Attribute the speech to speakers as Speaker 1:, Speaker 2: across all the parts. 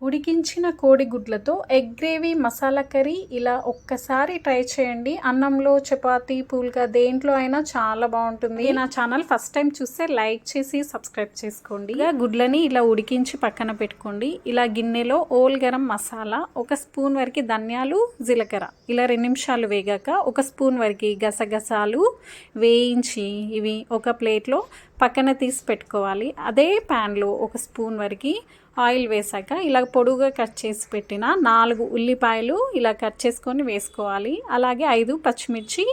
Speaker 1: ఉడికించిన కోడిగుడ్లతో egg gravy masala curry ఇలా ఒక్కసారి ట్రై చేయండి. అన్నంలో, చపాతీ, పూల్కా దేంట్లో అయినా చాలా బాగుంటుంది. నా ఛానల్ ఫస్ట్ టైం చూస్తే లైక్ చేసి సబ్స్క్రైబ్ చేసుకోండి. గుడ్లని ఇలా ఉడికించి పక్కన పెట్టుకోండి. ఇలా గిన్నెలో ఓల్ గరం మసాలా, 1 స్పూన్ వరకు ధనియాలు, జీలకర్ర ఇలా 2 నిమిషాలు వేగాక 1 స్పూన్ వరకు గసగసాలు వేయించి ఇవి ఒక ప్లేట్లో పక్కన తీసి పెట్టుకోవాలి. అదే ప్యాన్లో 1 స్పూన్ వరకు ఆయిల్ వేసాక ఇలా పొడుగా కట్ చేసి పెట్టిన 4 ఉల్లిపాయలు ఇలా కట్ చేసుకొని వేసుకోవాలి. అలాగే 5 పచ్చిమిర్చి,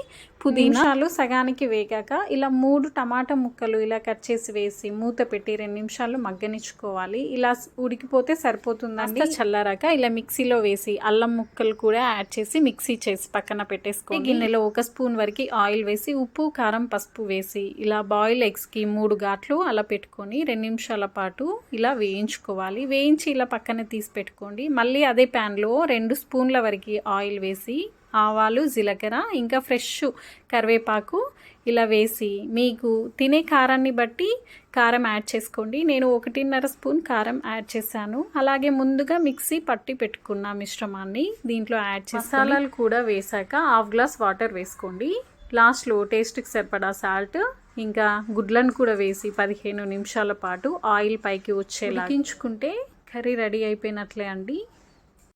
Speaker 1: పుదీనాలు సగానికి వేగాక ఇలా 3 టమాటా ముక్కలు ఇలా కట్ చేసి వేసి మూత పెట్టి 2 నిమిషాలు మగ్గనిచ్చుకోవాలి. ఇలా ఉడికిపోతే సరిపోతుందండి. చల్లారాక ఇలా మిక్సీలో వేసి అల్లం ముక్కలు కూడా యాడ్ చేసి మిక్సీ చేసి పక్కన పెట్టేసుకోండి. గిన్నెలో 1 స్పూన్ వరకు ఆయిల్ వేసి ఉప్పు, కారం, పసుపు వేసి ఇలా బాయిల్ ఎగ్స్కి 3 ఘాట్లు అలా పెట్టుకొని 2 నిమిషాల పాటు ఇలా వేయించుకోవాలి. వేయించి ఇలా పక్కన తీసి పెట్టుకోండి. మళ్ళీ అదే ప్యాన్లో 2 స్పూన్ల వరకు ఆయిల్ వేసి ఆవాలు, జీలకర్ర ఇంకా ఫ్రెష్ కరివేపాకు ఇలా వేసి మీకు తినే కారాన్ని బట్టి కారం యాడ్ చేసుకోండి. నేను 1.5 స్పూన్ కారం యాడ్ చేశాను. అలాగే ముందుగా మిక్సీ పట్టి పెట్టుకున్న మిశ్రమాన్ని దీంట్లో యాడ్ చేసి మసాలాలు కూడా వేసాక 1/2 గ్లాస్ వాటర్ వేసుకోండి. లాస్ట్లో టేస్ట్కి సరిపడా సాల్ట్ ఇంకా గుడ్లను కూడా వేసి 15 నిమిషాల పాటు ఆయిల్ పైకి వచ్చేలా ఉడికించుకుంటే కర్రీ రెడీ అయిపోయినట్లే అండి.